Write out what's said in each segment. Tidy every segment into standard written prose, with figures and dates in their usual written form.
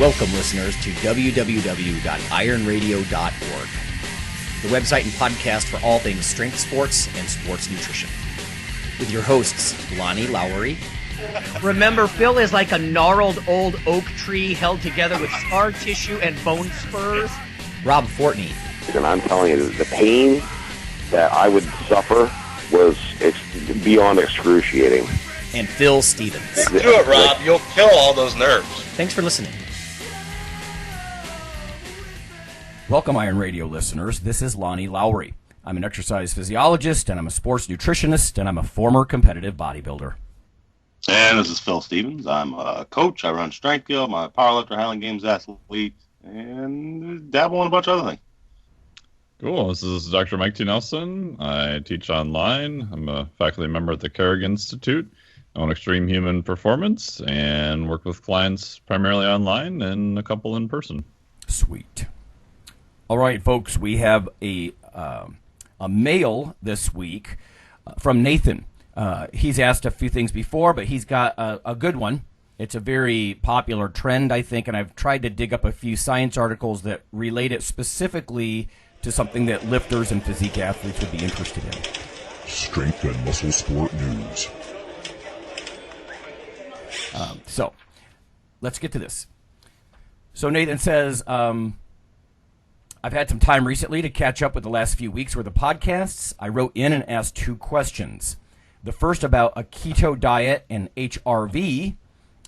Welcome, listeners, to www.ironradio.org, the website and podcast for all things strength sports and sports nutrition. With your hosts, Lonnie Lowry. Remember, Phil is like a gnarled old oak tree held together with scar tissue and bone spurs. Rob Fortney. And I'm telling you, the pain that I would suffer was beyond excruciating. And Phil Stevens. Do it, Rob. You'll kill all those nerves. Thanks for listening. Welcome, Iron Radio listeners. This is Lonnie Lowry. I'm an exercise physiologist, and I'm a sports nutritionist, and I'm a former competitive bodybuilder. And this is Phil Stevens. I'm a coach. I run Strength Guild. I'm a powerlifter, Highland Games athlete, and dabble in a bunch of other things. Cool. This is Dr. Mike T. Nelson. I teach online. I'm a faculty member at the Carrick Institute on extreme human performance and work with clients primarily online and a couple in person. Sweet. All right, folks, we have a mail this week from Nathan. He's asked a few things before, but he's got a good one. It's a very popular trend, I think, and I've tried to dig up a few science articles that relate it specifically to something that lifters and physique athletes would be interested in. Strength and muscle sport news. So, let's get to this. So Nathan says, I've had some time recently to catch up with the last few weeks worth of podcasts. I wrote in and asked two questions. The first about a keto diet and HRV,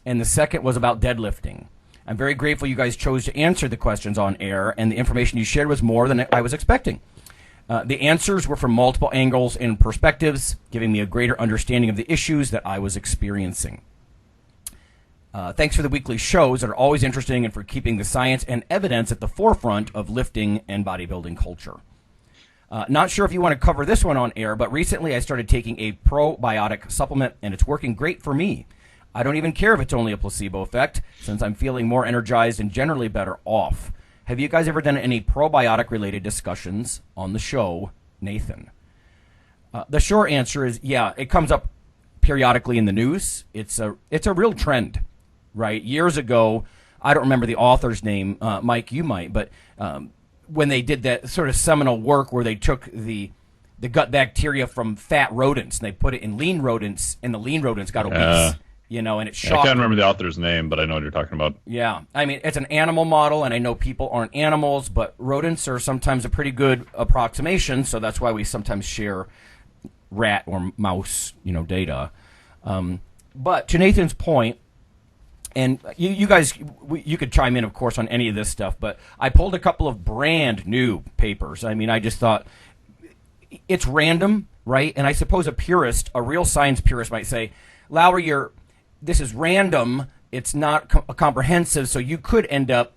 and the second was about deadlifting. I'm very grateful you guys chose to answer the questions on air, and the information you shared was more than I was expecting. The answers were from multiple angles and perspectives, giving me a greater understanding of the issues that I was experiencing. Thanks for the weekly shows that are always interesting and for keeping the science and evidence at the forefront of lifting and bodybuilding culture. Not sure if you want to cover this one on air, but recently I started taking a probiotic supplement, and it's working great for me. I don't even care if it's only a placebo effect, since I'm feeling more energized and generally better off. Have you guys ever done any probiotic-related discussions on the show, Nathan? The short answer is, yeah, it comes up periodically in the news. It's a real trend. Right, years ago, I don't remember the author's name. Mike, you might, but when they did that sort of seminal work where they took the gut bacteria from fat rodents and they put it in lean rodents, and the lean rodents got obese, and it shocked. I can't remember the author's name, but I know what you're talking about. Yeah, I mean, it's an animal model, and I know people aren't animals, but rodents are sometimes a pretty good approximation, so that's why we sometimes share rat or mouse, data. But to Nathan's point, and you guys, you could chime in, of course, on any of this stuff, but I pulled a couple of brand new papers. I mean, I just thought it's random, right? And I suppose a real science purist might say, Lowry, this is random. It's not comprehensive, so you could end up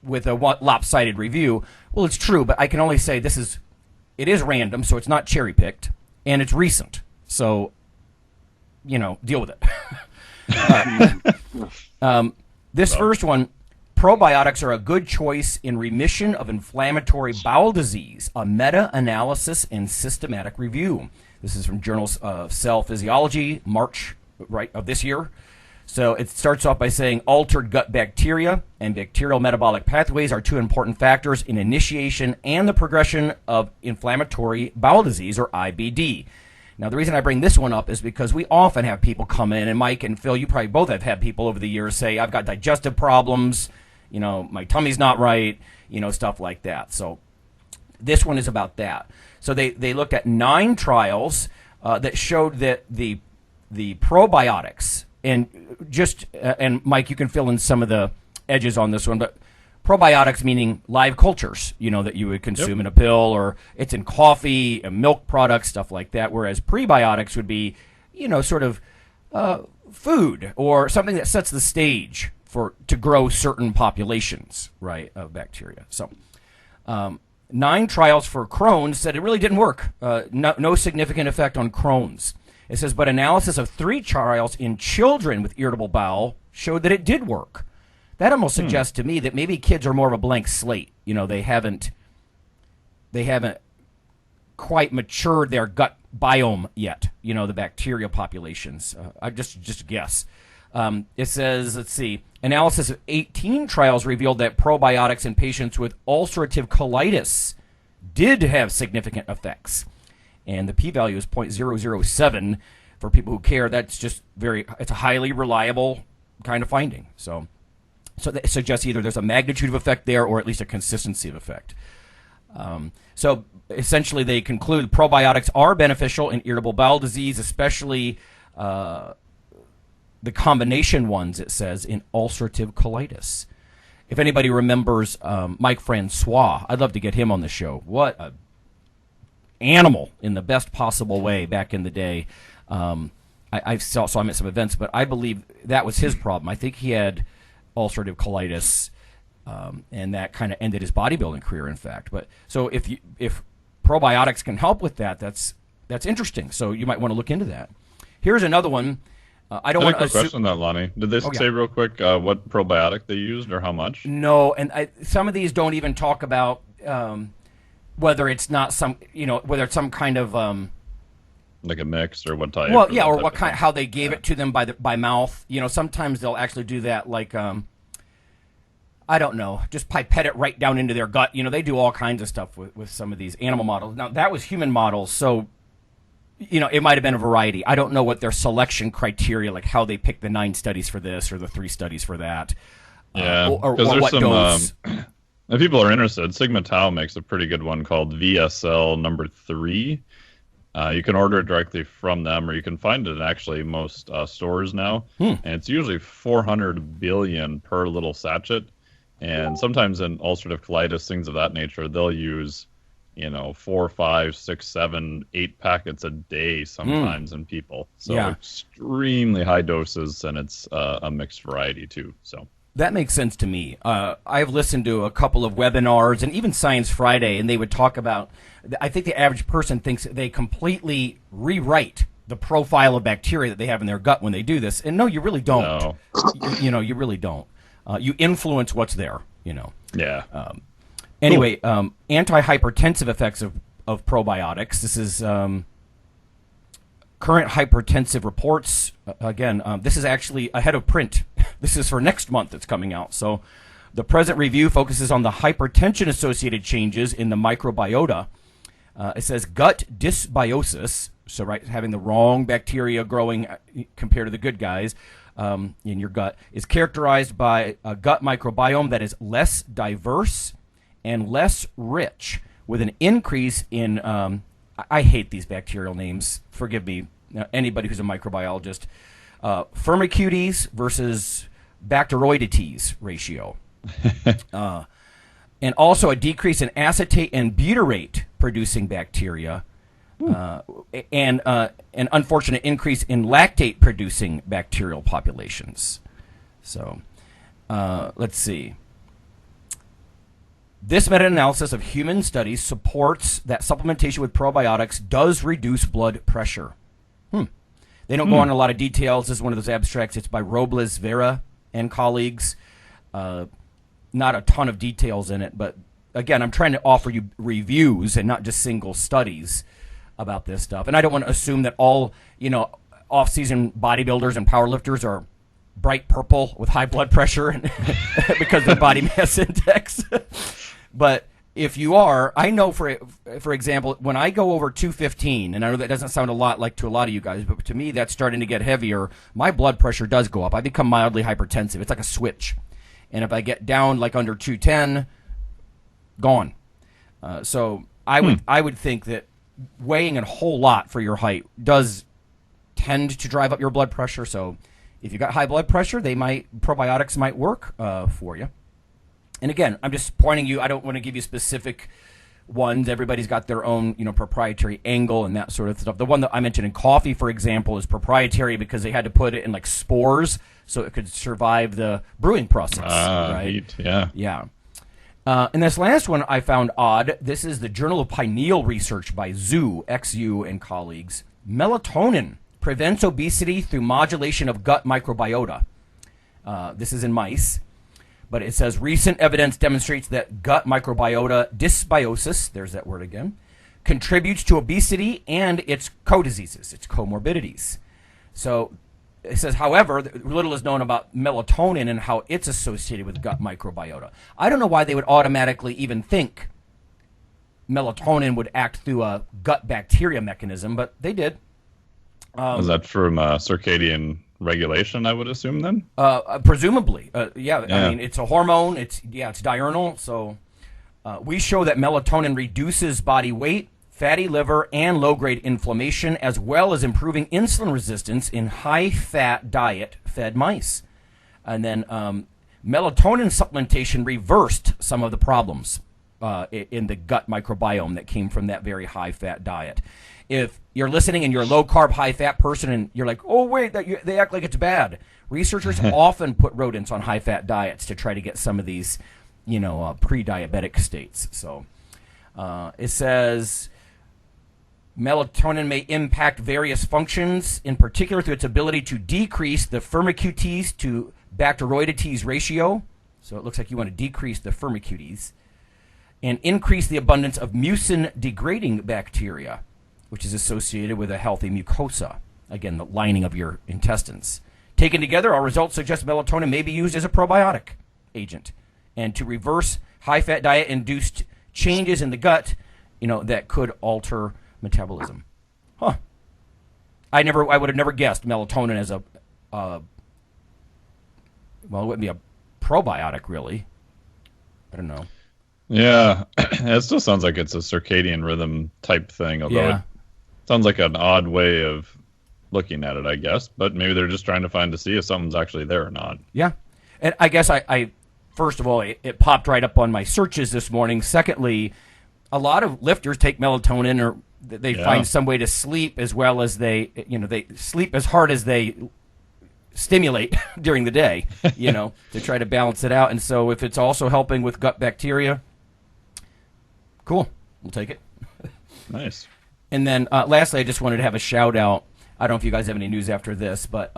with a lopsided review. Well, it's true, but I can only say it is random, so it's not cherry-picked, and it's recent. So, deal with it. This first one, probiotics are a good choice in remission of inflammatory bowel disease, a meta-analysis and systematic review. This is from Journals of Cell Physiology, March of this year. So it starts off by saying altered gut bacteria and bacterial metabolic pathways are two important factors in initiation and the progression of inflammatory bowel disease, or IBD. Now, the reason I bring this one up is because we often have people come in, and Mike and Phil, you probably both have had people over the years say, I've got digestive problems, my tummy's not right, stuff like that. So this one is about that. So they looked at 9 trials that showed that the probiotics, and Mike, you can fill in some of the edges on this one, but probiotics meaning live cultures, that you would consume in a pill, or it's in coffee, milk products, stuff like that. Whereas prebiotics would be, sort of food or something that sets the stage to grow certain populations, right, of bacteria. So 9 trials for Crohn's said it really didn't work. No significant effect on Crohn's. It says, but analysis of 3 trials in children with irritable bowel showed that it did work. That almost suggests to me that maybe kids are more of a blank slate. They haven't quite matured their gut biome yet. The bacterial populations. I just guess. It says, let's see, analysis of 18 trials revealed that probiotics in patients with ulcerative colitis did have significant effects. And the p-value is 0.007. For people who care, that's just it's a highly reliable kind of finding. So that suggests either there's a magnitude of effect there or at least a consistency of effect. So essentially they conclude probiotics are beneficial in irritable bowel disease, especially the combination ones, it says, in ulcerative colitis. If anybody remembers Mike Francois, I'd love to get him on the show. What a animal in the best possible way back in the day. I saw him at some events, but I believe that was his problem. I think he had ulcerative colitis, and that kind of ended his bodybuilding career, in fact. But so if probiotics can help with that, that's interesting. So you might want to look into that. Here's another one. I don't want to question on that, Lonnie. Did they say real quick what probiotic they used or how much? No, and some of these don't even talk about whether it's not whether it's some kind of like a mix or what type. Well, yeah, or what kind, how they gave it to them by mouth. Sometimes they'll actually do that, like I don't know, just pipette it right down into their gut. They do all kinds of stuff with some of these animal models. Now that was human models, so it might have been a variety. I don't know what their selection criteria, like how they pick the 9 studies for this or the 3 studies for that. Yeah, or there's what some. dose. If people are interested, Sigma Tau makes a pretty good one called VSL number 3. You can order it directly from them, or you can find it in actually most stores now. And it's usually 400 billion per little sachet. And sometimes in ulcerative colitis, things of that nature, they'll use 4, 5, 6, 7, 8 packets a day sometimes in people. So extremely high doses, and it's a mixed variety too. So that makes sense to me. I've listened to a couple of webinars and even Science Friday, and they would talk about, I think the average person thinks they completely rewrite the profile of bacteria that they have in their gut when they do this. And no, you really don't. No. You really don't. You influence what's there, Yeah. Anyway, antihypertensive effects of probiotics. This is current hypertensive reports. Again, this is actually ahead of print. This is for next month it's coming out. So the present review focuses on the hypertension-associated changes in the microbiota. It says gut dysbiosis, so having the wrong bacteria growing compared to the good guys in your gut, is characterized by a gut microbiome that is less diverse and less rich, with an increase in, I hate these bacterial names, forgive me, anybody who's a microbiologist, Firmicutes versus Bacteroidetes ratio. And also a decrease in acetate and butyrate producing bacteria, and an unfortunate increase in lactate producing bacterial populations. So let's see. This meta-analysis of human studies supports that supplementation with probiotics does reduce blood pressure. They don't go on a lot of details. This is one of those abstracts. It's by Robles Vera and colleagues. Not a ton of details in it, but again, I'm trying to offer you reviews and not just single studies about this stuff. And I don't want to assume that all, off-season bodybuilders and powerlifters are bright purple with high blood pressure because of their body mass index. But if you are, I know, for example, when I go over 215, and I know that doesn't sound a lot like to a lot of you guys, but to me that's starting to get heavier, my blood pressure does go up. I become mildly hypertensive. It's like a switch. And if I get down like under 210, gone. So I would think that weighing a whole lot for your height does tend to drive up your blood pressure. So if you got high blood pressure, probiotics might work for you. And again, I'm just pointing you. I don't want to give you specific ones. Everybody's got their own, proprietary angle and that sort of stuff. The one that I mentioned in coffee, for example, is proprietary because they had to put it in like spores so it could survive the brewing process. Right? Heat, yeah. Yeah. And this last one I found odd. This is the Journal of Pineal Research by XU and colleagues. Melatonin prevents obesity through modulation of gut microbiota. This is in mice. But it says recent evidence demonstrates that gut microbiota dysbiosis, there's that word again, contributes to obesity and its co-diseases, its comorbidities. So it says, however, little is known about melatonin and how it's associated with gut microbiota. I don't know why they would automatically even think melatonin would act through a gut bacteria mechanism, but they did. Is that from circadian regulation, I would assume, then? Presumably. Yeah, I mean, it's a hormone. It's diurnal. So we show that melatonin reduces body weight, fatty liver, and low-grade inflammation, as well as improving insulin resistance in high-fat diet-fed mice. And then melatonin supplementation reversed some of the problems in the gut microbiome that came from that very high-fat diet. If you're listening and you're a low-carb, high-fat person and you're like, oh, wait, they act like it's bad, researchers often put rodents on high-fat diets to try to get some of these, pre-diabetic states. So it says melatonin may impact various functions, in particular through its ability to decrease the firmicutes to bacteroidetes ratio. So it looks like you want to decrease the firmicutes and increase the abundance of mucin-degrading bacteria, which is associated with a healthy mucosa, again, the lining of your intestines. Taken together, our results suggest melatonin may be used as a probiotic agent and to reverse high-fat diet-induced changes in the gut, that could alter metabolism. Huh. I would have never guessed melatonin as it wouldn't be a probiotic, really. I don't know. Yeah, it still sounds like it's a circadian rhythm type thing, although it sounds like an odd way of looking at it, I guess. But maybe they're just trying to see if something's actually there or not. Yeah. And I guess I first of all, it popped right up on my searches this morning. Secondly, a lot of lifters take melatonin or they find some way to sleep as well as they sleep as hard as they stimulate during the day, to try to balance it out. And so if it's also helping with gut bacteria, cool. We'll take it. Nice. And then lastly, I just wanted to have a shout out. I don't know if you guys have any news after this, but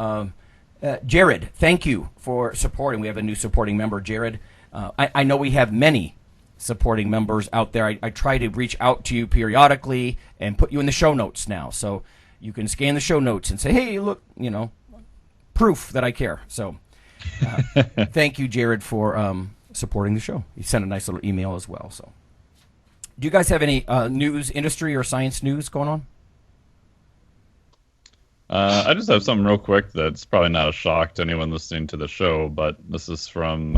Jared, thank you for supporting. We have a new supporting member, Jared. I know we have many supporting members out there. I try to reach out to you periodically and put you in the show notes now. So you can scan the show notes and say, hey, look, proof that I care. So thank you, Jared, for supporting the show. He sent a nice little email as well. So do you guys have any news, industry, or science news going on? I just have something real quick that's probably not a shock to anyone listening to the show, but this is from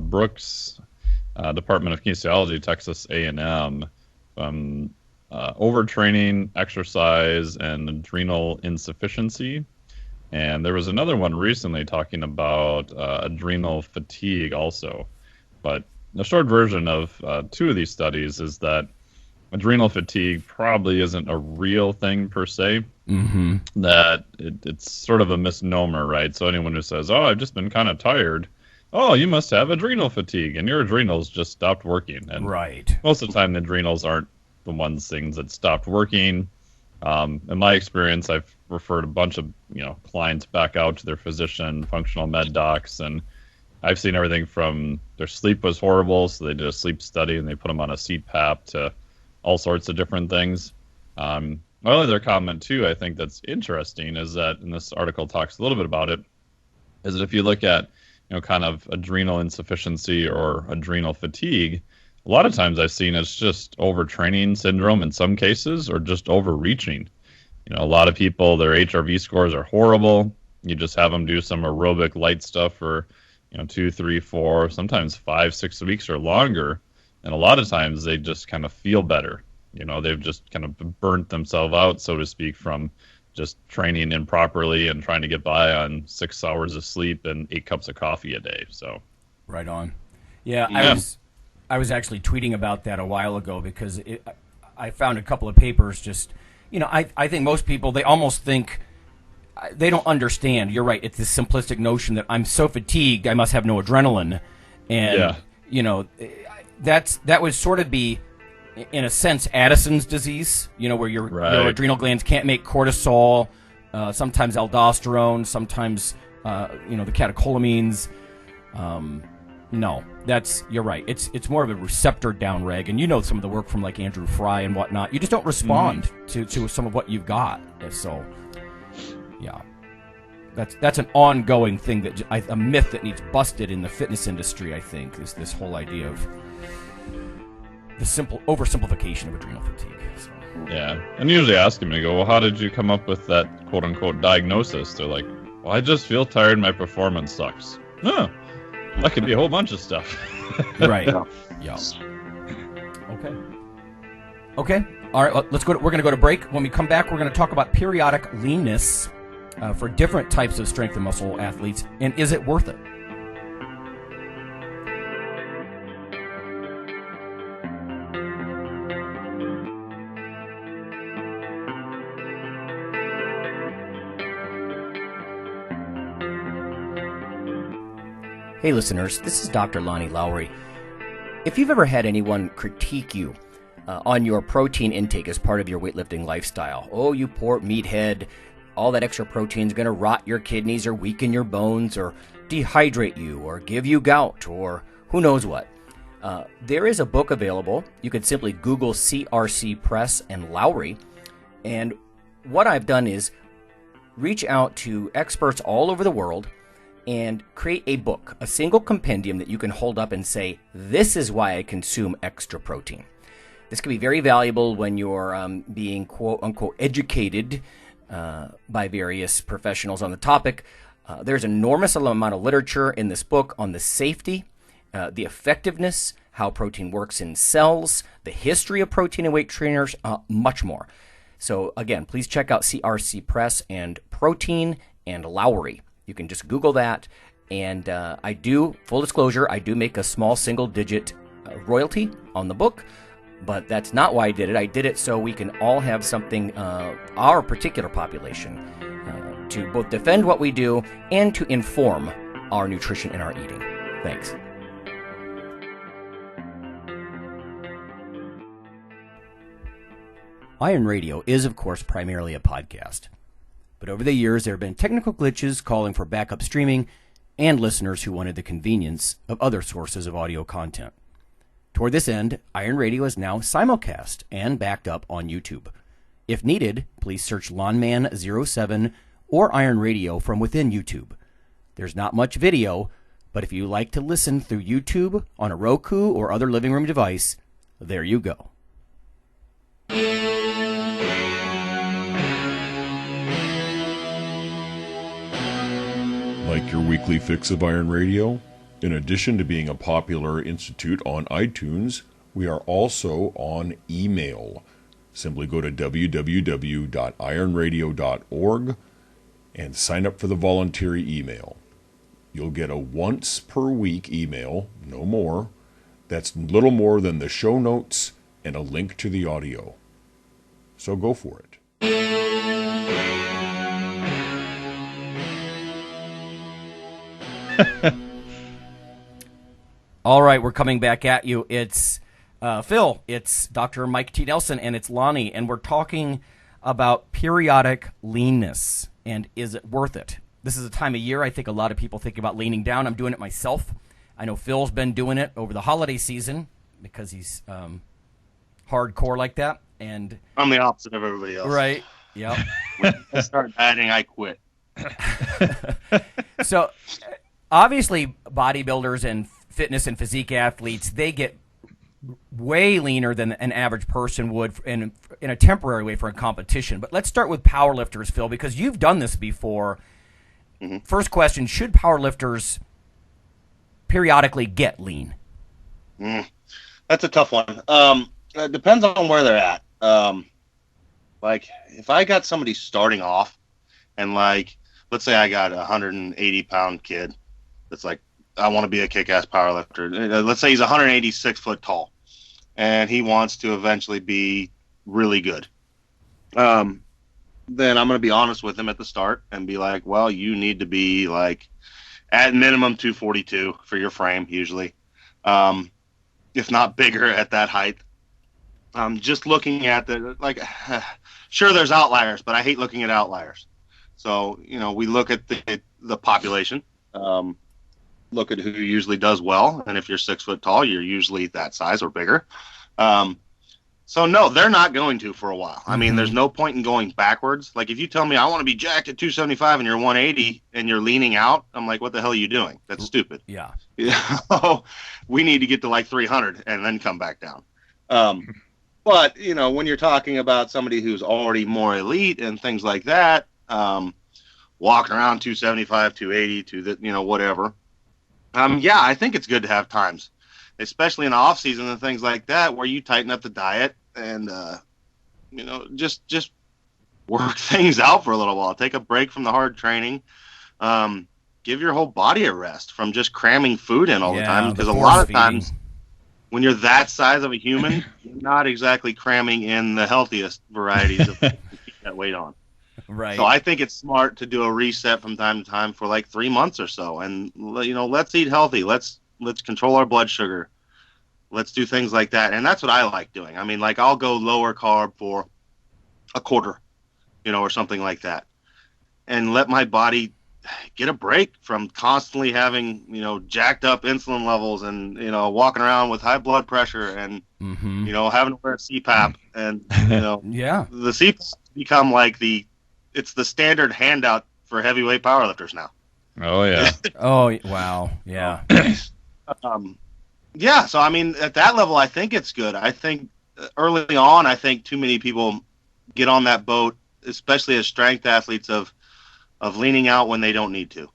Brooks, Department of Kinesiology, Texas A&M, overtraining, exercise, and adrenal insufficiency. And there was another one recently talking about adrenal fatigue also. But the short version of two of these studies is that adrenal fatigue probably isn't a real thing per se. Mm-hmm. That it's sort of a misnomer, right? So anyone who says, oh, I've just been kind of tired, oh, you must have adrenal fatigue, and your adrenals just stopped working. And right. Most of the time, the adrenals aren't the things that stopped working. In my experience, I've referred a bunch of clients back out to their physician, functional med docs, and I've seen everything from their sleep was horrible, so they did a sleep study and they put them on a CPAP, to all sorts of different things. My other comment too, I think that's interesting, is that, and this article talks a little bit about it, is that if you look at kind of adrenal insufficiency or adrenal fatigue, a lot of times I've seen it's just overtraining syndrome in some cases, or just overreaching. A lot of people, their HRV scores are horrible. You just have them do some aerobic light stuff for 2, 3, 4, sometimes 5, 6 weeks or longer, and a lot of times they just kind of feel better. They've just kind of burnt themselves out, so to speak, from just training improperly and trying to get by on 6 hours of sleep and 8 cups of coffee a day. So, right on. Yeah. I was actually tweeting about that a while ago because I found a couple of papers. Just I think most people, they almost think they don't understand. You're right. It's this simplistic notion that I'm so fatigued I must have no adrenaline, and that would sort of be, in a sense, Addison's disease, where your adrenal glands can't make cortisol, sometimes aldosterone, sometimes, the catecholamines. No, you're right. It's more of a receptor downreg, and some of the work from like Andrew Fry and whatnot. You just don't respond to some of what you've got. So, yeah. that's an ongoing thing, a myth that needs busted in the fitness industry, I think, is this whole idea of the simple oversimplification of adrenal fatigue. So. Yeah, and usually ask them, and go, well, how did you come up with that quote-unquote diagnosis? They're like, well, I just feel tired and my performance sucks. Huh, that could be a whole bunch of stuff. Right. Yeah. Okay. All right, we're going to go to break. When we come back, we're going to talk about periodic leanness for different types of strength and muscle athletes, and is it worth it? Hey listeners, this is Dr. Lonnie Lowry. If you've ever had anyone critique you on your protein intake as part of your weightlifting lifestyle, oh, you poor meathead, all that extra protein is going to rot your kidneys or weaken your bones or dehydrate you or give you gout or who knows what. There is a book available. You can simply Google CRC Press and Lowry. And what I've done is reach out to experts all over the world and create a book, a single compendium that you can hold up and say, this is why I consume extra protein. This can be very valuable when you're being quote-unquote educated by various professionals on the topic. There's an enormous amount of literature in this book on the safety, the effectiveness, how protein works in cells, the history of protein and weight trainers, much more. So again, please check out CRC Press and Protein and Lowry. You can just Google that. And I do, full disclosure, I do make a small single-digit royalty on the book. But that's not why I did it. I did it so we can all have something, our particular population, to both defend what we do and to inform our nutrition and our eating. Thanks. Iron Radio is, of course, primarily a podcast. But over the years, there have been technical glitches calling for backup streaming and listeners who wanted the convenience of other sources of audio content. Toward this end, Iron Radio is now simulcast and backed up on YouTube. If needed, please search Lawnman07 or Iron Radio from within YouTube. There's not much video, but if you like to listen through YouTube on a Roku or other living room device, there you go. Like your weekly fix of Iron Radio? In addition to being a popular institute on iTunes, we are also on email. Simply go to www.ironradio.org and sign up for the voluntary email. You'll get a once per week email, no more. That's little more than the show notes and a link to the audio. So go for it. All right, we're coming back at you. It's Phil, it's Dr. Mike T. Nelson, and it's Lonnie, and we're talking about periodic leanness, and is it worth it? This is a time of year I think a lot of people think about leaning down. I'm doing it myself. I know Phil's been doing it over the holiday season because he's hardcore like that. And I'm the opposite of everybody else. Right, yeah. When I start adding, I quit. So, obviously, bodybuilders and fitness and physique athletes, they get way leaner than an average person would in a temporary way for a competition. But let's start with powerlifters, Phil, because you've done this before. Mm-hmm. First question, should powerlifters periodically get lean? That's a tough one. It depends on where they're at. Like, if I got somebody starting off and, like, let's say I got a 180-pound kid that's like, I want to be a kick-ass powerlifter. Let's say he's 186 foot tall, and he wants to eventually be really good. Then I'm going to be honest with him at the start and be like, well, you need to be, like, at minimum 242 for your frame, usually, if not bigger at that height. Just looking at the, like, sure, there's outliers, but I hate looking at outliers. So, you know, we look at the population, look at who usually does well. And if you're 6 foot tall, you're usually that size or bigger. So no, they're not going to for a while. I mean, there's no point in going backwards. Like if you tell me I want to be jacked at 275 and you're 180 and you're leaning out, I'm like, what the hell are you doing? That's stupid. Yeah. We need to get to like 300 and then come back down. But you know, when you're talking about somebody who's already more elite and things like that, walking around 275, 280, whatever. Yeah, I think it's good to have times, especially in the off season and things like that, where you tighten up the diet and just work things out for a little while. Take a break from the hard training. Give your whole body a rest from just cramming food in all the time, because a lot of times when you're that size of a human, you're not exactly cramming in the healthiest varieties of food to keep that weight on. Right. So I think it's smart to do a reset from time to time for like 3 months or so, and let's eat healthy. Let's control our blood sugar. Let's do things like that, and that's what I like doing. I mean, like I'll go lower carb for a quarter, or something like that, and let my body get a break from constantly having jacked up insulin levels and walking around with high blood pressure and having to wear a CPAP and yeah, the CPAP become like it's the standard handout for heavyweight powerlifters now. Oh yeah. Oh wow, yeah. Yeah, so I mean, at that level, I think it's good. I think early on, I think too many people get on that boat, especially as strength athletes, of leaning out when they don't need to.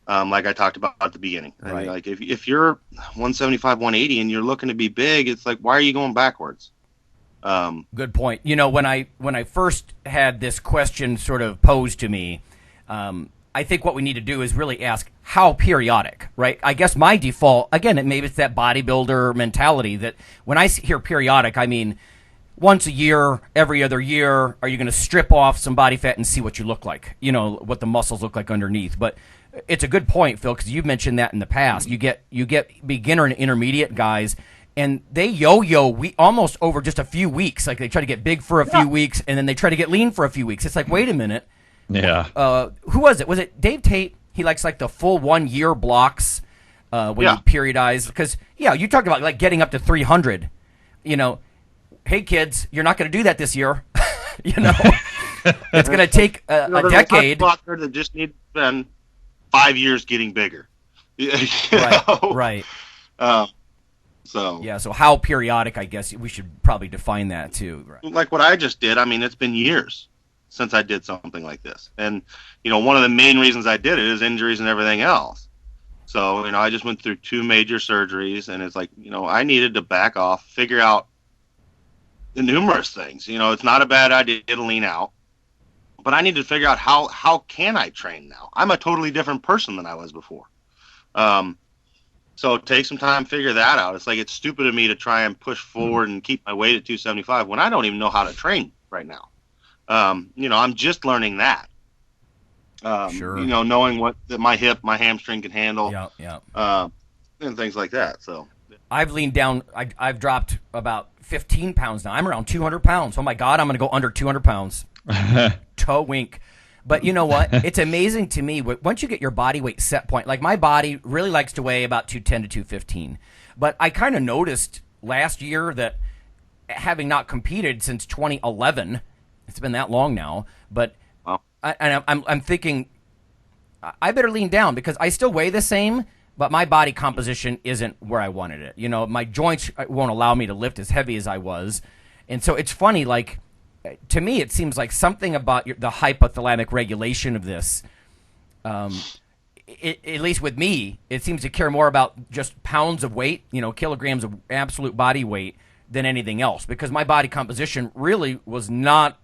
Like I talked about at the beginning. Right. I mean, like if you're 175, 180 and you're looking to be big, it's like, why are you going backwards? Good point. When I first had this question sort of posed to me, I think what we need to do is really ask how periodic, right? I guess my default, again, maybe it's that bodybuilder mentality that when I hear periodic, I mean once a year, every other year. Are you going to strip off some body fat and see what you look like? What the muscles look like underneath. But it's a good point, Phil, because you've mentioned that in the past. You get beginner and intermediate guys, and they yo-yo almost over just a few weeks. Like they try to get big for a few weeks, and then they try to get lean for a few weeks. It's like, wait a minute. Yeah. Who was it? Was it Dave Tate? He likes like the full 1 year blocks when you periodize. Because, you talked about like getting up to 300. Hey, kids, you're not going to do that this year. It's going to take a decade. There's that just need to spend 5 years getting bigger. Right. So how periodic, I guess we should probably define that too. Right. Like what I just did, I mean, it's been years since I did something like this. And, one of the main reasons I did it is injuries and everything else. So, I just went through 2 major surgeries, and it's like, I needed to back off, figure out the numerous things. It's not a bad idea to lean out, but I need to figure out how can I train now? I'm a totally different person than I was before. So take some time to figure that out. It's like, it's stupid of me to try and push forward and keep my weight at 275 when I don't even know how to train right now. I'm just learning that. Sure. Knowing what that my hip, my hamstring can handle. Yeah. And things like that. So I've leaned down. I've dropped about 15 pounds now. I'm around 200 pounds. Oh my God, I'm going to go under 200 pounds. Toe wink. But you know what? It's amazing to me. Once you get your body weight set point, like my body really likes to weigh about 210 to 215. But I kind of noticed last year that having not competed since 2011, it's been that long now, but wow. I'm thinking I better lean down because I still weigh the same, but my body composition isn't where I wanted it. My joints won't allow me to lift as heavy as I was. And so it's funny, like, to me, it seems like something about the hypothalamic regulation of this, at least with me, it seems to care more about just pounds of weight, kilograms of absolute body weight than anything else, because my body composition really was not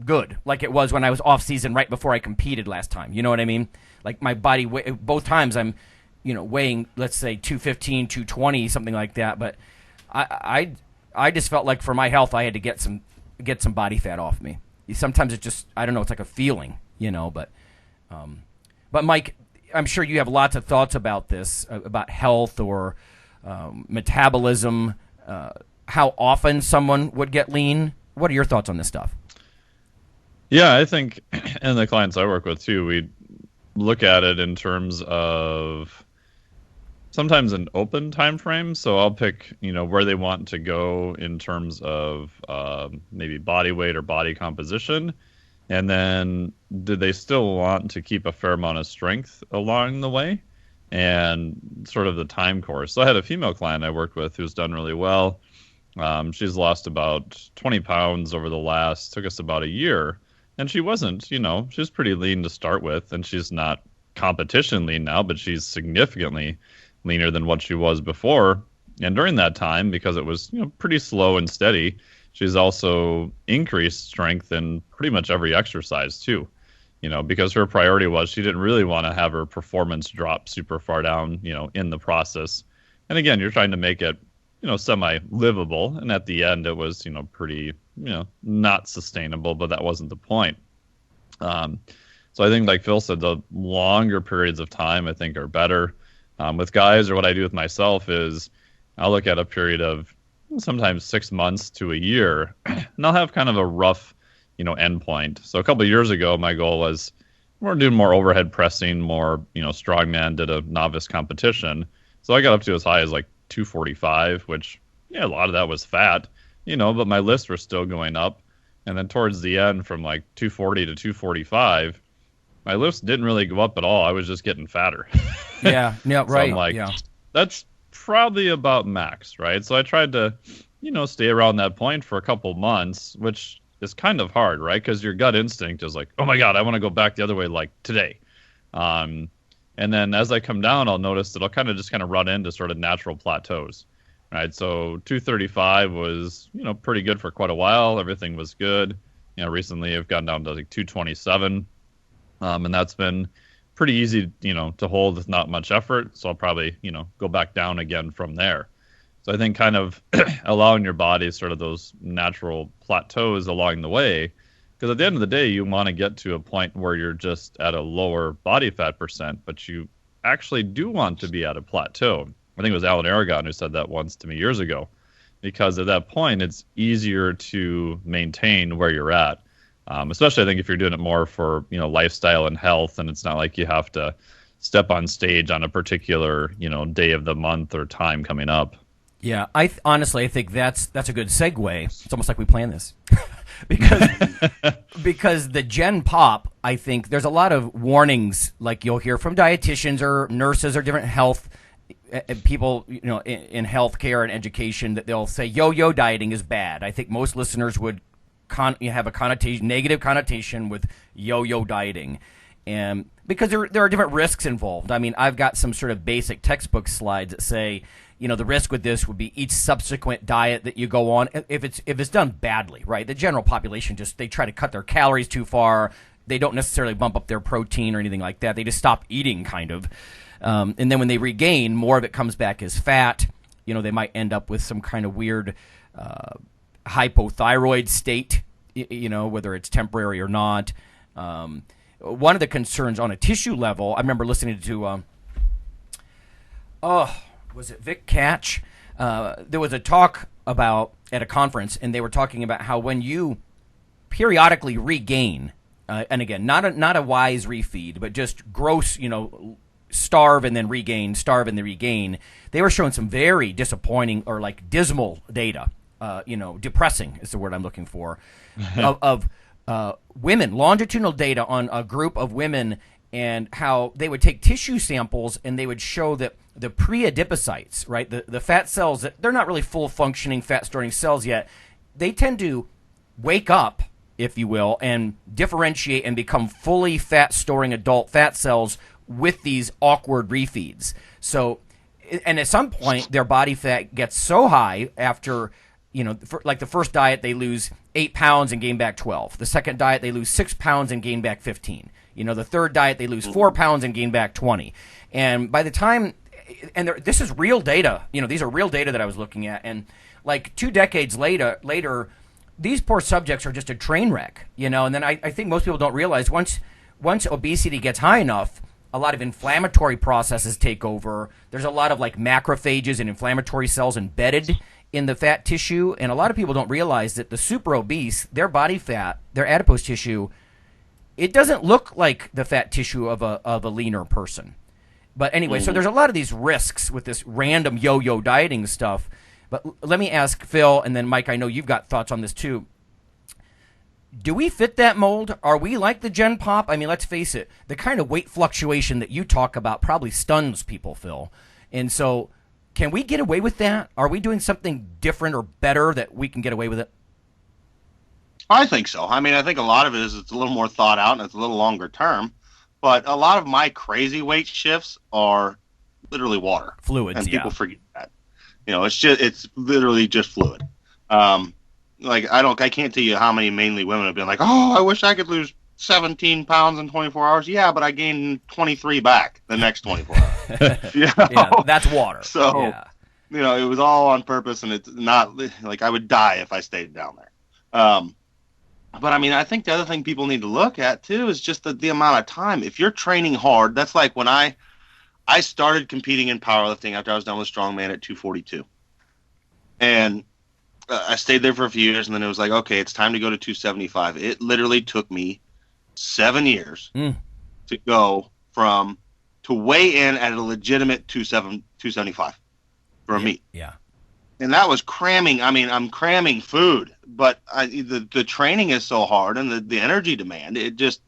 good like it was when I was off season right before I competed last time. You know what I mean? Like my body weight, both times I'm, weighing, let's say 215, 220, something like that. But I just felt like for my health, I had to get some body fat off me. Sometimes it's just, I don't know, it's like a feeling, but Mike, I'm sure you have lots of thoughts about this, about health or metabolism, how often someone would get lean. What are your thoughts on this stuff? Yeah, I think, and the clients I work with too, we look at it in terms of sometimes an open time frame. So I'll pick, where they want to go in terms of maybe body weight or body composition. And then do they still want to keep a fair amount of strength along the way, and sort of the time course. So I had a female client I worked with who's done really well. She's lost about 20 pounds over took us about a year. And she wasn't, she was pretty lean to start with, and she's not competition lean now, but she's significantly leaner than what she was before. And during that time, because it was, pretty slow and steady, she's also increased strength in pretty much every exercise too, because her priority was she didn't really want to have her performance drop super far down, in the process. And again, you're trying to make it, semi-livable. And at the end, it was, pretty, not sustainable, but that wasn't the point. So I think, like Phil said, the longer periods of time, I think, are better. With guys, or what I do with myself is I'll look at a period of sometimes 6 months to a year, and I'll have kind of a rough, end point. So a couple of years ago, my goal was we're doing more overhead pressing, more, strongman, did a novice competition. So I got up to as high as like 245, which, a lot of that was fat, but my lifts were still going up. And then towards the end, from like 240 to 245, my lifts didn't really go up at all. I was just getting fatter. Yeah, right. So I'm like, that's probably about max, right? So I tried to, stay around that point for a couple months, which is kind of hard, right? Because your gut instinct is like, oh my God, I want to go back the other way like today. And then as I come down, I'll notice that I'll kind of run into sort of natural plateaus, right? So 235 was, pretty good for quite a while. Everything was good. Recently I've gotten down to like 227. And that's been pretty easy, to hold with not much effort. So I'll probably, go back down again from there. So I think kind of allowing your body sort of those natural plateaus along the way, because at the end of the day, you want to get to a point where you're just at a lower body fat percent, but you actually do want to be at a plateau. I think it was Alan Aragon who said that once to me years ago, because at that point, it's easier to maintain where you're at. Especially I think if you're doing it more for, lifestyle and health, and it's not like you have to step on stage on a particular, day of the month or time coming up. Yeah, honestly, I think that's a good segue. It's almost like we planned this. because the Gen Pop, I think there's a lot of warnings, like you'll hear from dietitians or nurses or different health people, in healthcare and education, that they'll say yo-yo dieting is bad. I think most listeners would have a negative connotation with yo-yo dieting, and because there are different risks involved. I mean, I've got some sort of basic textbook slides that say, the risk with this would be each subsequent diet that you go on, if it's done badly, right? The general population they try to cut their calories too far. They don't necessarily bump up their protein or anything like that. They just stop eating, kind of. And then when they regain, more of it comes back as fat. They might end up with some kind of weird hypothyroid state, whether it's temporary or not. One of the concerns on a tissue level, I remember listening to, was it Vic Catch? There was a talk at a conference, and they were talking about how when you periodically regain, and again, not a wise refeed, but just gross, starve and then regain, they were showing some very disappointing or like dismal data. Depressing is the word I'm looking for, of women, longitudinal data on a group of women, and how they would take tissue samples and they would show that the pre-adipocytes, right, the fat cells, that they're not really full-functioning fat-storing cells yet, they tend to wake up, if you will, and differentiate and become fully fat-storing adult fat cells with these awkward refeeds. So, and at some point, their body fat gets so high after, like the first diet, they lose 8 pounds and gain back 12. The second diet, they lose 6 pounds and gain back 15. The third diet, they lose 4 pounds and gain back 20. And by the time, and this is real data, these are real data that I was looking at. And like 2 decades later, these poor subjects are just a train wreck, And then I think most people don't realize once obesity gets high enough, a lot of inflammatory processes take over. There's a lot of like macrophages and inflammatory cells embedded in the fat tissue, and a lot of people don't realize that the super obese, their body fat, their adipose tissue, it doesn't look like the fat tissue of a leaner person. But anyway, so there's a lot of these risks with this random yo-yo dieting stuff. But let me ask Phil, and then Mike, I know you've got thoughts on this too. Do we fit that mold? Are we like the Gen Pop? I mean, let's face it, the kind of weight fluctuation that you talk about probably stuns people, Phil. And so can we get away with that? Are we doing something different or better that we can get away with it? I think so. I mean, I think a lot of it is it's a little more thought out and it's a little longer term. But a lot of my crazy weight shifts are literally water. Fluids, and people forget that. It's literally just fluid. I can't tell you how many mainly women have been like, oh, I wish I could lose 17 pounds in 24 hours. Yeah, but I gained 23 back the next 24 hours. Yeah, that's water. So, it was all on purpose, and it's not like I would die if I stayed down there. But I mean, I think the other thing people need to look at too is just the amount of time. If you're training hard, that's like when I started competing in powerlifting after I was done with strongman at 242. And I stayed there for a few years, and then it was like, okay, it's time to go to 275. It literally took me 7 years to go to weigh in at a legitimate 275 for a meet. Yeah. And that was cramming. I mean, I'm cramming food, but the training is so hard, and the energy demand, it just,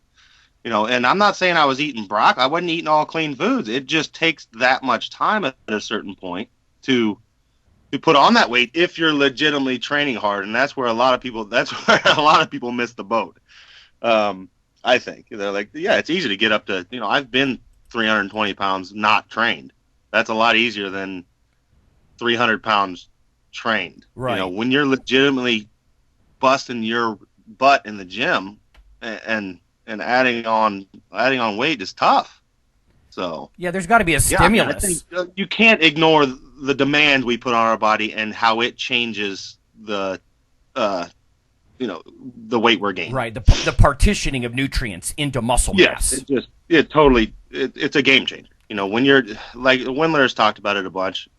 and I'm not saying I was eating broccoli. I wasn't eating all clean foods. It just takes that much time at a certain point to put on that weight if you're legitimately training hard. And that's where a lot of people miss the boat. I think they're like, yeah, it's easy to get up to, I've been 320 pounds not trained. That's a lot easier than 300 pounds trained. Right. When you're legitimately busting your butt in the gym and adding on weight is tough. So yeah, there's got to be a stimulus. I think you can't ignore the demand we put on our body and how it changes the weight we're gaining. Right, the partitioning of nutrients into muscle mass. It's a game changer. When you're like Windler's talked about it a bunch.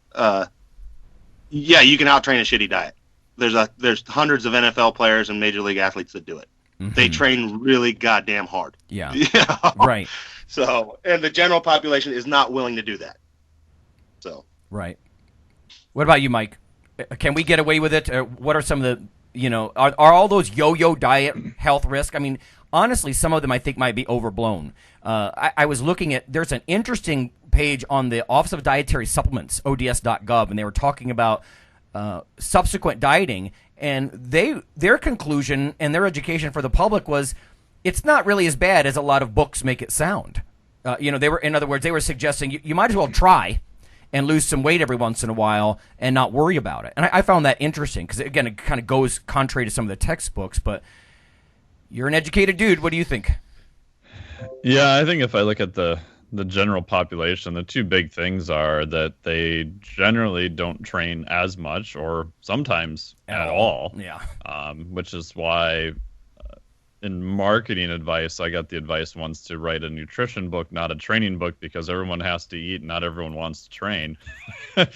Yeah, you can out-train a shitty diet. There's hundreds of NFL players and major league athletes that do it. Mm-hmm. They train really goddamn hard. Yeah. Right. So, and the general population is not willing to do that. So. Right. What about you, Mike? Can we get away with it? What are some of the, are all those yo-yo diet health risks? I mean, honestly, some of them I think might be overblown. I was looking at, there's an interesting page on the Office of Dietary Supplements, ODS.gov, and they were talking about subsequent dieting, and their conclusion and their education for the public was it's not really as bad as a lot of books make it sound. They were suggesting you might as well try and lose some weight every once in a while and not worry about it. And I found that interesting because, again, it kind of goes contrary to some of the textbooks, but you're an educated dude. What do you think? Yeah, I think if I look at the general population, the two big things are that they generally don't train as much or sometimes at all. Yeah. Which is why in marketing advice, I got the advice once to write a nutrition book, not a training book, because everyone has to eat. Not everyone wants to train. I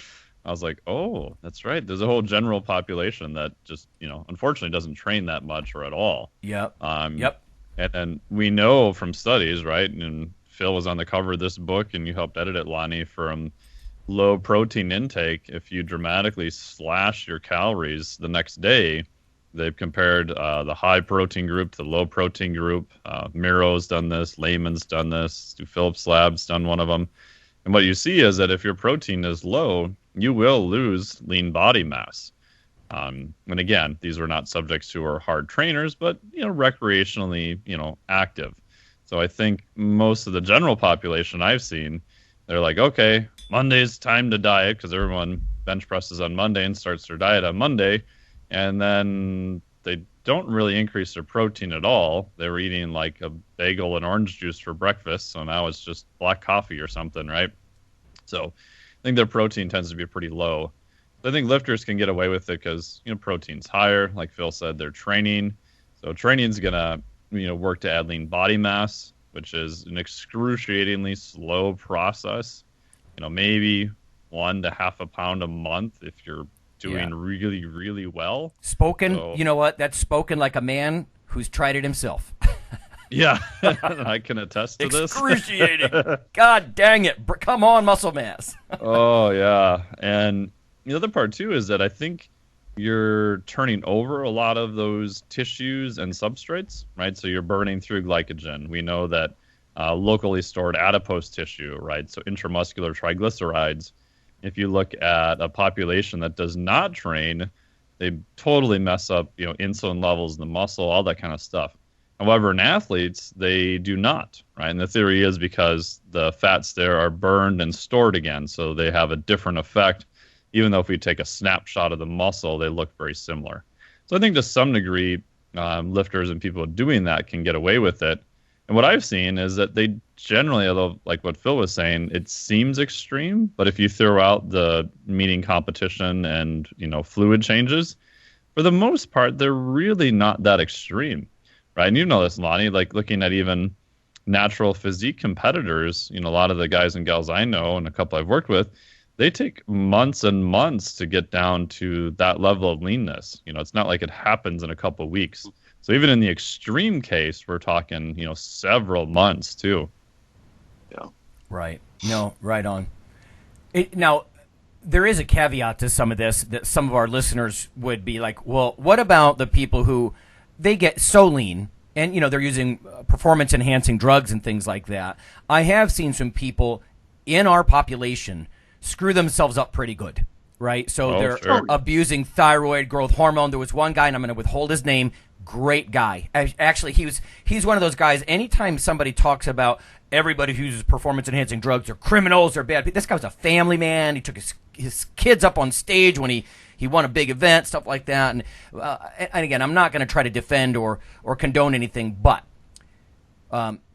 was like, oh, that's right. There's a whole general population that just, unfortunately doesn't train that much or at all. Yep. Yep. And we know from studies, right? And Phil was on the cover of this book, and you helped edit it, Lonnie, from low protein intake. If you dramatically slash your calories the next day, they've compared the high protein group to the low protein group. Miro's done this, Lehman's done this, Stu Phillips Lab's done one of them. And what you see is that if your protein is low, you will lose lean body mass. And again, these were not subjects who are hard trainers, but recreationally, active. So I think most of the general population I've seen, they're like, okay, Monday's time to diet, because everyone bench presses on Monday and starts their diet on Monday, and then they don't really increase their protein at all. They were eating like a bagel and orange juice for breakfast, so now it's just black coffee or something, right? So I think their protein tends to be pretty low. I think lifters can get away with it because, protein's higher. Like Phil said, they're training. So training's going to, work to add lean body mass, which is an excruciatingly slow process. Maybe 1 to half a pound a month if you're doing really, really well. Spoken, you know what? That's spoken like a man who's tried it himself. Yeah, I can attest to this. Excruciating. God dang it. Come on, muscle mass. Oh, yeah. And the other part, too, is that I think you're turning over a lot of those tissues and substrates, right? So you're burning through glycogen. We know that locally stored adipose tissue, right? So intramuscular triglycerides. If you look at a population that does not train, they totally mess up, insulin levels in the muscle, all that kind of stuff. However, in athletes, they do not, right? And the theory is because the fats there are burned and stored again, so they have a different effect. Even though if we take a snapshot of the muscle, they look very similar. So I think to some degree, lifters and people doing that can get away with it. And what I've seen is that they generally, although like what Phil was saying, it seems extreme, but if you throw out the meeting competition and, fluid changes, for the most part, they're really not that extreme. Right, and you know this, Lonnie, like looking at even natural physique competitors, a lot of the guys and gals I know and a couple I've worked with, they take months and months to get down to that level of leanness. It's not like it happens in a couple of weeks. So even in the extreme case, we're talking, several months too. Yeah. Right. No, right on. Now, there is a caveat to some of this that some of our listeners would be like, well, what about the people who they get so lean and, they're using performance-enhancing drugs and things like that. I have seen some people in our population screw themselves up pretty good, right? So they're abusing thyroid growth hormone. There was one guy, and I'm going to withhold his name, great guy. Actually, he's one of those guys, anytime somebody talks about everybody who uses performance-enhancing drugs are criminals or bad people, this guy was a family man. He took his kids up on stage when he won a big event, stuff like that. And again, I'm not going to try to defend or condone anything, but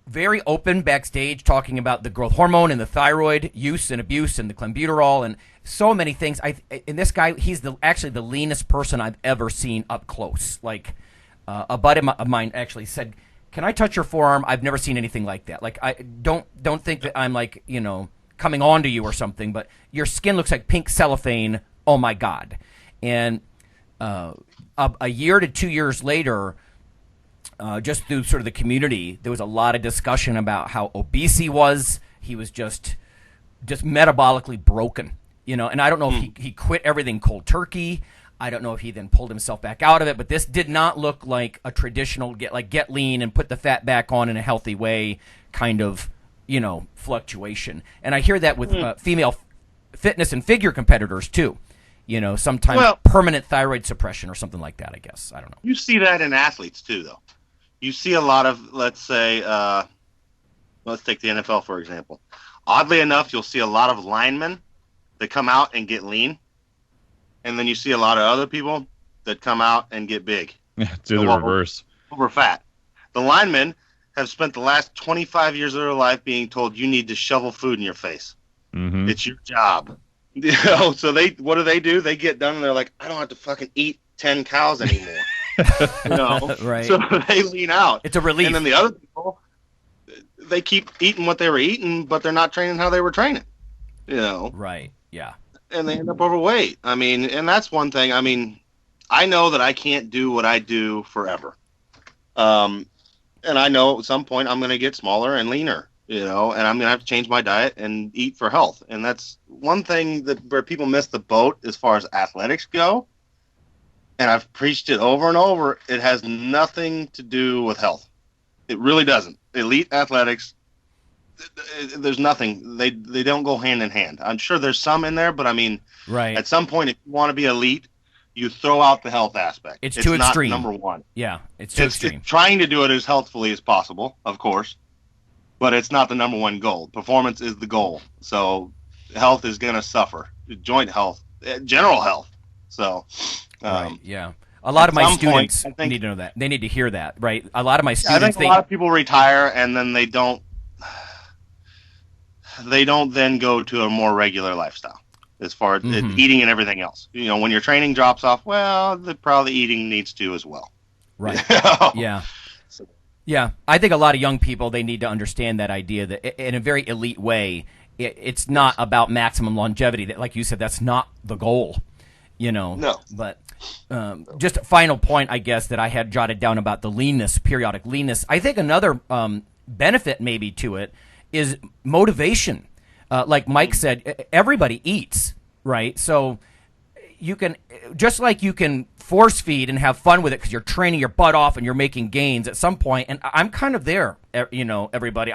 very open backstage talking about the growth hormone and the thyroid use and abuse and the clenbuterol and so many things. And this guy, he's actually the leanest person I've ever seen up close. Like a buddy of mine actually said, "Can I touch your forearm? I've never seen anything like that. Like I don't think that I'm like coming on to you or something, but your skin looks like pink cellophane. Oh my God." And a year to 2 years later, just through sort of the community, there was a lot of discussion about how obese he was. He was just metabolically broken, And I don't know if he quit everything cold turkey. I don't know if he then pulled himself back out of it. But this did not look like a traditional get lean and put the fat back on in a healthy way kind of fluctuation. And I hear that with female fitness and figure competitors too. Sometimes permanent thyroid suppression or something like that, I guess. I don't know. You see that in athletes, too, though. You see a lot of, let's say, let's take the NFL, for example. Oddly enough, you'll see a lot of linemen that come out and get lean. And then you see a lot of other people that come out and get big. Yeah, do the reverse. Over fat. The linemen have spent the last 25 years of their life being told you need to shovel food in your face. Mm-hmm. It's your job. So what do? They get done and they're like, I don't have to fucking eat 10 cows anymore. Right. So they lean out. It's a relief. And then the other people, they keep eating what they were eating, but they're not training how they were training. Right. Yeah. And they end up overweight. I mean, and that's one thing. I mean, I know that I can't do what I do forever. And I know at some point I'm going to get smaller and leaner. And I'm going to have to change my diet and eat for health. And that's one thing where people miss the boat as far as athletics go. And I've preached it over and over. It has nothing to do with health. It really doesn't. Elite athletics, there's nothing. They don't go hand in hand. I'm sure there's some in there, but I mean, right. At some point, if you want to be elite, you throw out the health aspect. It's too extreme. Not number one. Yeah, it's too extreme. Trying to do it as healthfully as possible, of course. But it's not the number one goal. Performance is the goal. So health is going to suffer. Joint health, general health. So, right, yeah. A lot of my students need to know that. They need to hear that, right? A lot of my students. I think a lot of people retire and then they don't then go to a more regular lifestyle as far as eating and everything else. When your training drops off, well, probably eating needs to as well. Right. Yeah. Yeah, I think a lot of young people, they need to understand that idea that in a very elite way, it's not about maximum longevity. That, like you said, that's not the goal, No. But just a final point, I guess, that I had jotted down about the leanness, periodic leanness. I think another benefit maybe to it is motivation. Like Mike said, everybody eats, right? So you can, just like you can force feed and have fun with it because you're training your butt off and you're making gains at some point, and I'm kind of there, everybody.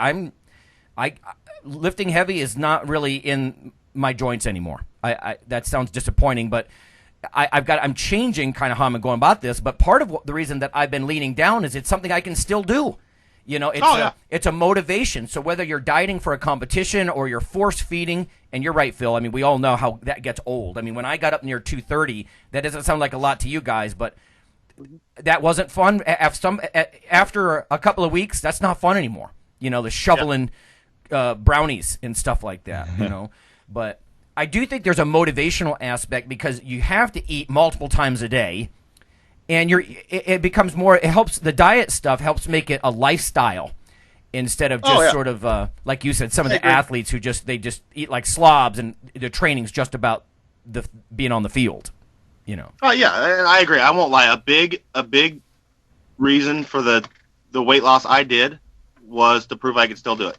Lifting heavy is not really in my joints anymore. That sounds disappointing, but I'm changing kind of how I'm going about this. But part of the reason that I've been leaning down is it's something I can still do. It's a motivation. So whether you're dieting for a competition or you're force feeding, and you're right, Phil. I mean, we all know how that gets old. I mean, when I got up near 230, that doesn't sound like a lot to you guys, but that wasn't fun. After a couple of weeks, that's not fun anymore. The shoveling brownies and stuff like that. But I do think there's a motivational aspect because you have to eat multiple times a day. And it becomes more. It helps. The diet stuff helps make it a lifestyle instead of just sort of like you said. Some of the athletes who just eat like slobs, and their training's just about being on the field. Oh yeah, I agree. I won't lie. A big reason for the weight loss I did was to prove I could still do it.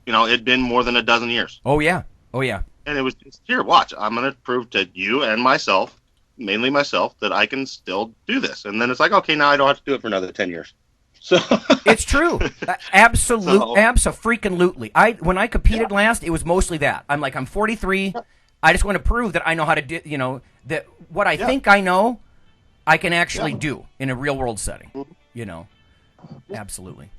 It'd been more than a dozen years. Oh yeah. And it was just, here, watch. I'm going to prove to you and myself. Mainly myself, that I can still do this. And then it's like, okay, now I don't have to do it for another 10 years. So it's true. Abso-freaking-lutely. When I competed last, it was mostly that. I'm 43. I just want to prove that I know how to do, that what I think I know, I can actually do in a real world setting. Absolutely.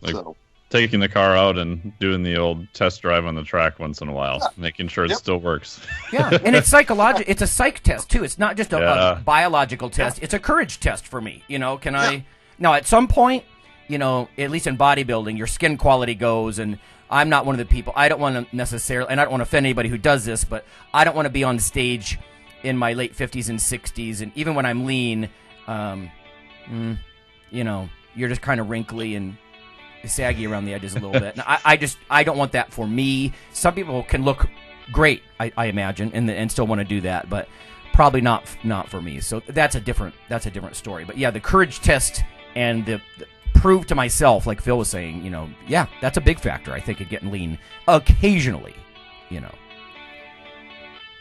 Taking the car out and doing the old test drive on the track once in a while, making sure it still works. Yeah, and it's psychological. It's a psych test too. It's not just a biological test. It's a courage test for me. Can I? Now, at some point, at least in bodybuilding, your skin quality goes, and I'm not one of the people. I don't want to necessarily, and I don't want to offend anybody who does this, but I don't want to be on stage in my late 50s and 60s, and even when I'm lean, you're just kind of wrinkly and saggy around the edges a little bit. And I don't want that for me. Some people can look great, I imagine, and still want to do that, but probably not for me. So that's a different story. But yeah, the courage test and the prove to myself, like Phil was saying, that's a big factor, I think, in getting lean occasionally.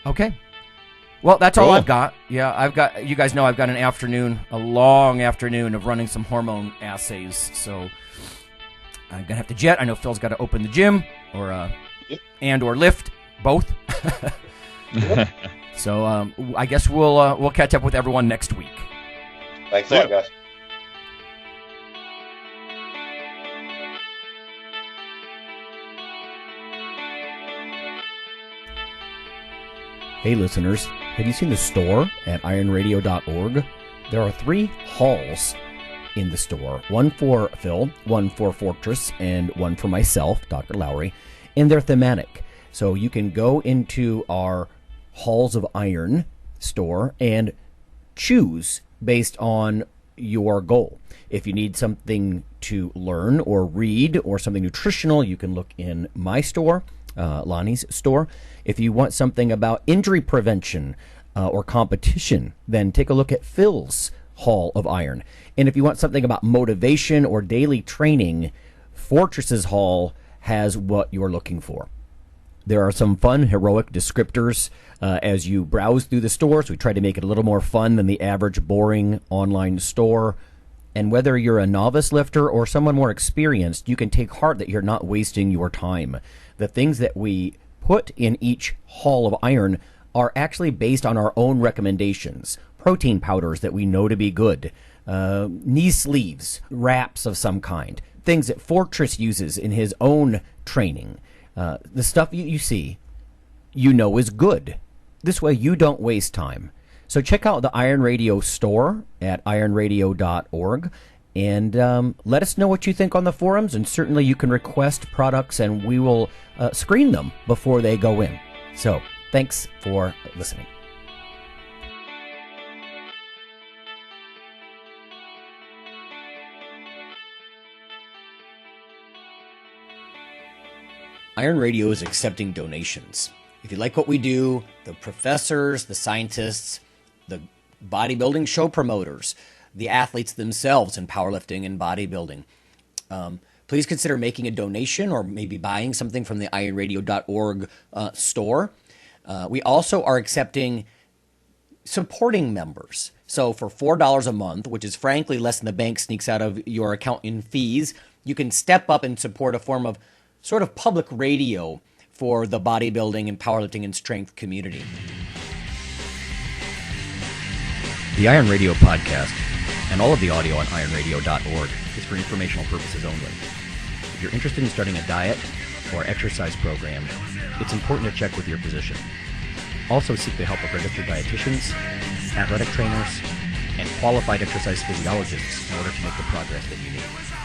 Okay. Well, that's all I've got. Yeah, you guys know I've got a long afternoon of running some hormone assays, so I'm gonna have to jet. I know Phil's got to open the gym or lift, both. So I guess we'll catch up with everyone next week. Thanks a lot, guys. Hey listeners, have you seen the store at IronRadio.org? There are 3 halls in the store. One for Phil, one for Fortress, and one for myself, Dr. Lowry, and they're thematic. So you can go into our Halls of Iron store and choose based on your goal. If you need something to learn or read or something nutritional, you can look in my store, Lonnie's store. If you want something about injury prevention or competition, then take a look at Phil's Hall of Iron. And if you want something about motivation or daily training, Fortress's Hall has what you're looking for. There are some fun, heroic descriptors as you browse through the stores. We try to make it a little more fun than the average boring online store. And whether you're a novice lifter or someone more experienced, you can take heart that you're not wasting your time. The things that we put in each Hall of Iron are actually based on our own recommendations. Protein powders that we know to be good, knee sleeves, wraps of some kind, things that Fortress uses in his own training. The stuff you see, is good. This way you don't waste time. So check out the Iron Radio store at ironradio.org and let us know what you think on the forums, and certainly you can request products and we will screen them before they go in. So thanks for listening. Iron Radio is accepting donations. If you like what we do, the professors, the scientists, the bodybuilding show promoters, the athletes themselves in powerlifting and bodybuilding. Please consider making a donation or maybe buying something from the IronRadio.org store. We also are accepting supporting members. So for $4 a month, which is frankly less than the bank sneaks out of your account in fees, you can step up and support a form of sort of public radio for the bodybuilding and powerlifting and strength community. The Iron Radio podcast and all of the audio on ironradio.org is for informational purposes only. If you're interested in starting a diet or exercise program, it's important to check with your physician. Also seek the help of registered dietitians, athletic trainers, and qualified exercise physiologists in order to make the progress that you need.